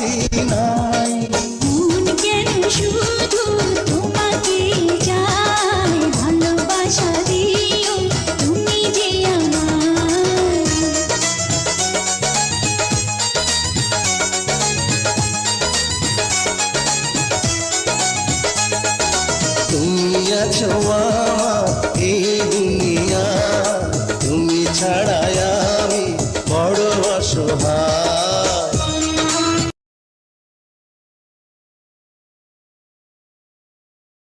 বাকি নাই। মন কেন শুধু তোমাকে চায়, ভালোবাসা দিও তুমি যে আমার। তুমি আছো